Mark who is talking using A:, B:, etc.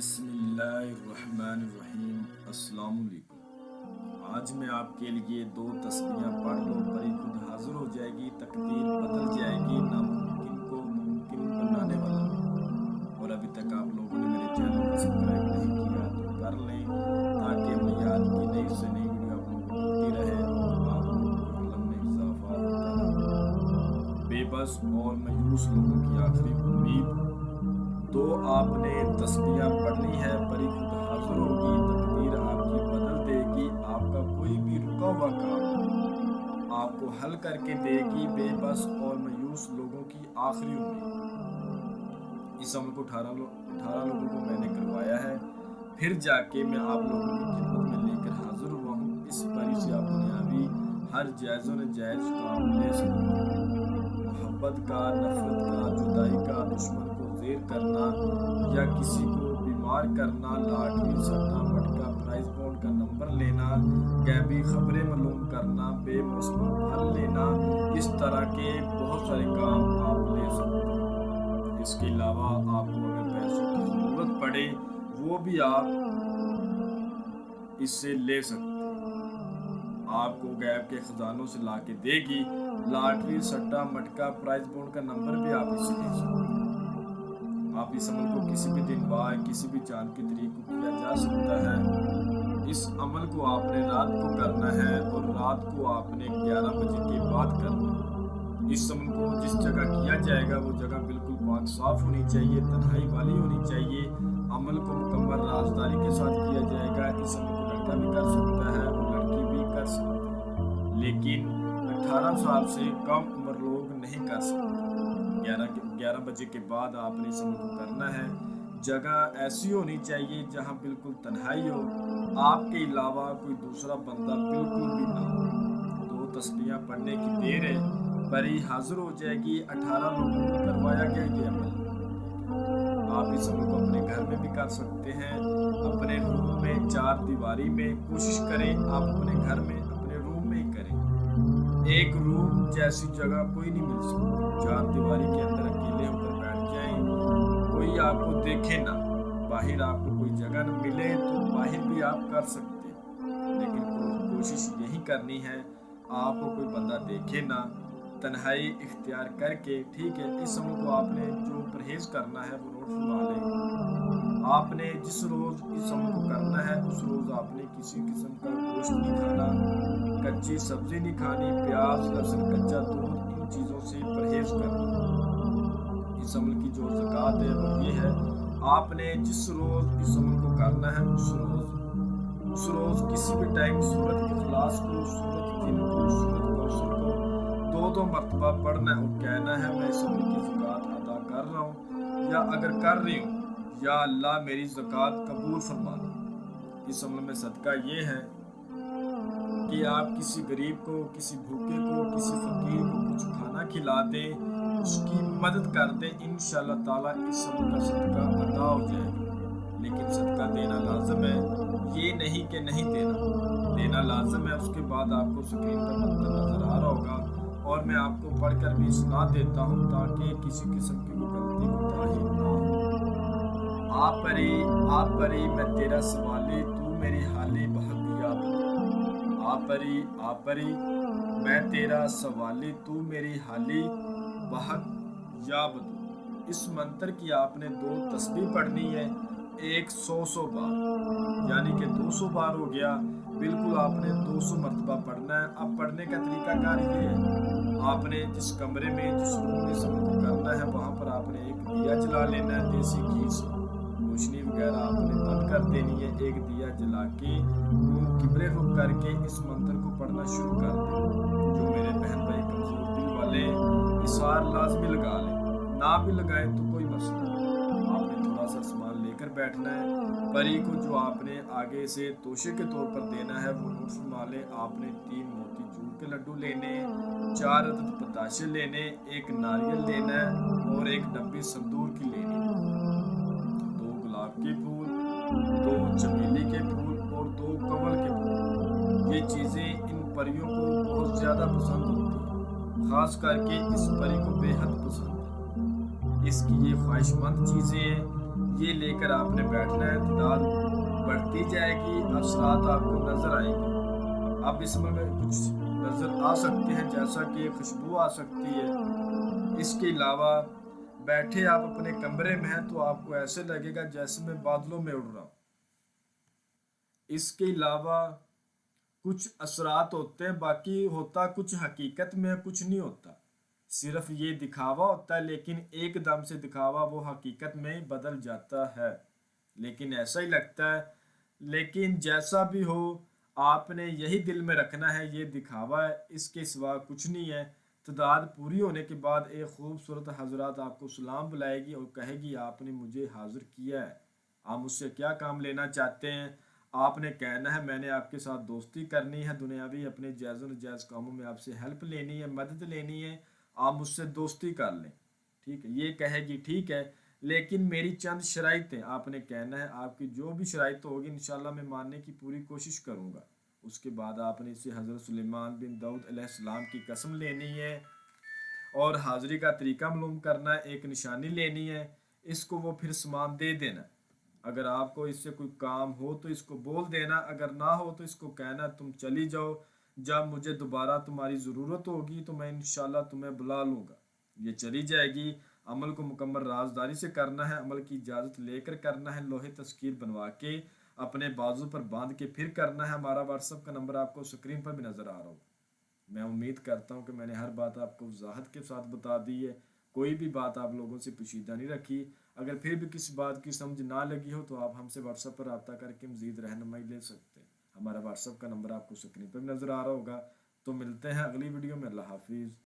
A: بسم اللہ الرحمن الرحیم۔ السلام علیکم۔ آج میں آپ کے لیے 2 تسبیحاں پڑھ لو، پری خود حاضر ہو جائے گی، تقدیر بدل جائے گی، ناممکن کو ممکن بنانے والا ہوں۔ اور ابھی تک آپ لوگوں نے میرے چینل کو سبسکرائب نہیں کیا تو کر لیں، تاکہ عملیات کی نئی سے نئی ویڈیو آپ لوگوں کو ملتی رہے اور آپ لوگوں کے علم میں اضافہ ہوتا رہے۔ بے بس اور مایوس لوگوں کی آخری امید۔ تو آپ نے تسبیحاں پڑھنی ہے، پری خود حاضر ہوگی، تقدیر آپ کی بدل دے گی، آپ کا کوئی بھی رکا ہوا کام آپ کو حل کر کے دے گی۔ بے بس اور مایوس لوگوں کی آخری امید۔ اس عمل کو 18 لوگوں کو میں نے کروایا ہے، پھر جا کے میں آپ لوگوں کی خدمت میں لے کر حاضر ہوا ہوں۔ اس پری سے آپ دنیاوی ہر جائز و ناجائز کام لے سکتے ہیں۔ محبت کا، نفرت کا، جدائی کا، دشمن کو زیر کرنا یا کسی کو بیمار کرنا، لاٹری سٹا مٹکا پرائز بونڈ کا نمبر لینا، غیبی خبریں معلوم کرنا، بے موسم پھل لینا، اس طرح کے بہت سارے کام آپ لے سکتے ہیں۔ اس کے علاوہ آپ کو اگر پیسوں کی ضرورت پڑے وہ بھی آپ اس سے لے سکتے ہیں۔ آپ کو غیب کے خزانوں سے لا کے دے گی۔ لاٹری سٹا مٹکا پرائز بونڈ کا نمبر بھی آپ اس سے لے سکتے ہیں۔ آپ اس عمل کو کسی بھی دن بار کسی بھی چاند کی تاریخ کو کیا جا سکتا ہے۔ اس عمل کو آپ نے رات کو کرنا ہے اور رات کو آپ نے 11 بجے کے بعد کرنا ہے۔ اس عمل کو جس جگہ کیا جائے گا وہ جگہ بالکل پاک صاف ہونی چاہیے، تنہائی والی ہونی چاہیے۔ عمل کو مکمل رازداری کے ساتھ کیا جائے گا۔ اس عمل کو لڑکا بھی کر سکتا ہے اور لڑکی بھی کر سکتی ہے، لیکن 18 سال سے کم عمر لوگ نہیں کر سکتے۔ 11 بجے کے بعد آپ نے اس عمل کو کرنا ہے۔ جگہ ایسی ہونی چاہیے جہاں بالکل تنہائی ہو، آپ کے علاوہ کوئی دوسرا بندہ بالکل بھی نہ ہو۔ 2 تسبیحاں پڑھنے کی دیر ہے، پری حاضر ہو جائے گی۔ 18 لوگوں کو کروایا گیا یہ عمل۔ آپ اس عمل کو اپنے گھر میں بھی کر سکتے ہیں، اپنے روم میں 4 دیواری میں۔ کوشش کریں آپ اپنے گھر میں اپنے روم میں ہی کریں۔ ایک روم جیسی جگہ کوئی نہیں مل سکتی۔ 4 دیواری کے اندر اکیلے ہو کر بیٹھ جائیں، کوئی آپ کو دیکھے نہ۔ باہر آپ کو کوئی جگہ نہ ملے تو باہر بھی آپ کر سکتے ہیں، لیکن کوشش یہی کرنی ہے آپ کو کوئی بندہ دیکھے نہ، تنہائی اختیار کر کے۔ ٹھیک ہے، اس عمل کو آپ نے جو پرہیز کرنا ہے وہ نوٹ فرما لیں۔ آپ نے جس روز اس عمل کو کرنا ہے اس روز آپ نے کسی قسم کا گوشت نہیں کھانا، کچی سبزی نہیں کھانی، پیاز لہسن کچا دودھ ان چیزوں سے پرہیز کرنا۔ اس عمل کی جو زکوٰۃ ہے وہ یہ ہے، آپ نے جس روز اس عمل کو کرنا ہے اس روز کسی بھی ٹائم سورۃ اخلاص کو، سورۃ جن کو، سورۃ کوثر کو 2 مرتبہ پڑھنا ہے اور کہنا ہے میں اس عمل کی زکوٰۃ ادا کر رہا ہوں، یا اگر کر رہی ہوں یا اللہ میری زکوٰۃ قبول فرمانا۔ اس عمل میں صدقہ یہ ہے کہ آپ کسی غریب کو، کسی بھوکے کو، کسی فقیر کو کچھ کھانا کھلا دیں، اس کی مدد کر دیں، انشاءاللہ تعالیٰ اس عمل کا صدقہ ادا ہو جائے گا۔ لیکن صدقہ دینا لازم ہے، یہ نہیں کہ نہیں دینا لازم ہے۔ اس کے بعد آپ کو سکرین پر منظر نظر آ رہا ہوگا اور میں آپ کو پڑھ کر بھی سنا دیتا ہوں تاکہ کسی قسم کی کوئی غلطی کوتاہی نہ ہو۔ آپ پری میں تیرا سوالی، تو میری حالی بحق یا بدی۔ آپ پری میں تیرا سوالی، تو میری حالی بحق یا بدو۔ اس منتر کی آپ نے 2 تسبیح پڑھنی ہے، ایک 100 بار، یعنی کہ 200 بار ہو گیا۔ بالکل آپ نے 200 مرتبہ پڑھنا ہے۔ اب پڑھنے کا طریقہ کار یہ ہے، آپ نے جس کمرے میں جس روم میں اس عمل کو کرنا ہے وہاں پر آپ نے ایک دیا جلا لینا ہے دیسی گھی سے۔ روشنی وغیرہ آپ نے بند کر دینی ہے۔ ایک دیا جلا کے منہ قبلے رخ کر کے اس منتر کو پڑھنا شروع کر دیں۔ جو میرے بہن بھائی کمزور دل والے اثار لازمی لگا لیں، نہ بھی لگائیں تو کوئی مسئلہ نہیں۔ آپ نے تھوڑا سا سامان لے کر بیٹھنا ہے۔ پری کو جو آپ نے آگے سے توشے کے طور پر دینا ہے وہ نوٹ فرما لیں۔ آپ نے 3 موتی چور کے لڈو لینے، 4 عدد پتاشے لینے، 1 ناریل لینا ہے اور 1 ڈبی سندور کی لینی ہے، 2 گلاب کے پھول، 2 چمیلی کے پھول اور 2 کنول کے پھول۔ یہ چیزیں ان پریوں کو بہت زیادہ پسند ہوتی ہیں، خاص کر کے اس پری کو بے حد پسند ہے۔ اس کی یہ خواہش مند چیزیں ہیں یہ لے کر آپ نے بیٹھنا ہے، تعداد بڑھتی جائے گی، اثرات آپ کو نظر آئیں گے۔ اب اس میں کچھ نظر آ سکتے ہیں جیسا کہ خوشبو آ سکتی ہے۔ اس کے علاوہ بیٹھے آپ اپنے کمرے میں ہیں تو آپ کو ایسے لگے گا جیسے میں بادلوں میں اڑ رہا ہوں۔ اس کے علاوہ کچھ اثرات ہوتے ہیں، باقی ہوتا کچھ حقیقت میں کچھ نہیں ہوتا، صرف یہ دکھاوا ہوتا ہے، لیکن ایک دم سے دکھاوا وہ حقیقت میں بدل جاتا ہے، لیکن ایسا ہی لگتا ہے۔ لیکن جیسا بھی ہو، آپ نے یہی دل میں رکھنا ہے یہ دکھاوا ہے، اس کے سوا کچھ نہیں ہے۔ تعداد پوری ہونے کے بعد ایک خوبصورت حضرات آپ کو سلام بلائے گی اور کہے گی آپ نے مجھے حاضر کیا ہے، آپ مجھ سے کیا کام لینا چاہتے ہیں؟ آپ نے کہنا ہے میں نے آپ کے ساتھ دوستی کرنی ہے، دنیاوی اپنے جائز و ناجائز کاموں میں آپ سے ہیلپ لینی ہے، مدد لینی ہے، آپ مجھ سے دوستی کر لیں۔ ٹھیک ہے، یہ کہے گی ٹھیک ہے، لیکن میری چند شرائطیں، آپ نے کہنا ہے آپ کی جو بھی شرائط ہوگی انشاءاللہ میں ماننے کی پوری کوشش کروں گا۔ اس کے بعد آپ نے اسے حضرت سلیمان بن داؤد علیہ السلام کی قسم لینی ہے اور حاضری کا طریقہ معلوم کرنا ہے، ایک نشانی لینی ہے، اس کو وہ پھر سامان دے دینا۔ اگر آپ کو اس سے کوئی کام ہو تو اس کو بول دینا، اگر نہ ہو تو اس کو کہنا تم چلی جاؤ، جب مجھے دوبارہ تمہاری ضرورت ہوگی تو میں انشاءاللہ تمہیں بلا لوں گا۔ یہ چلی جائے گی۔ عمل کو مکمل رازداری سے کرنا ہے، عمل کی اجازت لے کر کرنا ہے، لوہے تذکیر بنوا کے اپنے بازو پر باندھ کے پھر کرنا ہے۔ ہمارا واٹس ایپ کا نمبر آپ کو اسکرین پر بھی نظر آ رہا ہوگا۔ میں امید کرتا ہوں کہ میں نے ہر بات آپ کو وضاحت کے ساتھ بتا دی ہے، کوئی بھی بات آپ لوگوں سے پوشیدہ نہیں رکھی۔ اگر پھر بھی کسی بات کی سمجھ نہ لگی ہو تو آپ ہم سے واٹس ایپ پر رابطہ کر کے مزید رہنمائی لے سکتے ہیں۔ ہمارا واٹس ایپ کا نمبر آپ کو اسکرین پر بھی نظر آ رہا ہوگا۔ تو ملتے ہیں اگلی ویڈیو میں۔ اللہ حافظ۔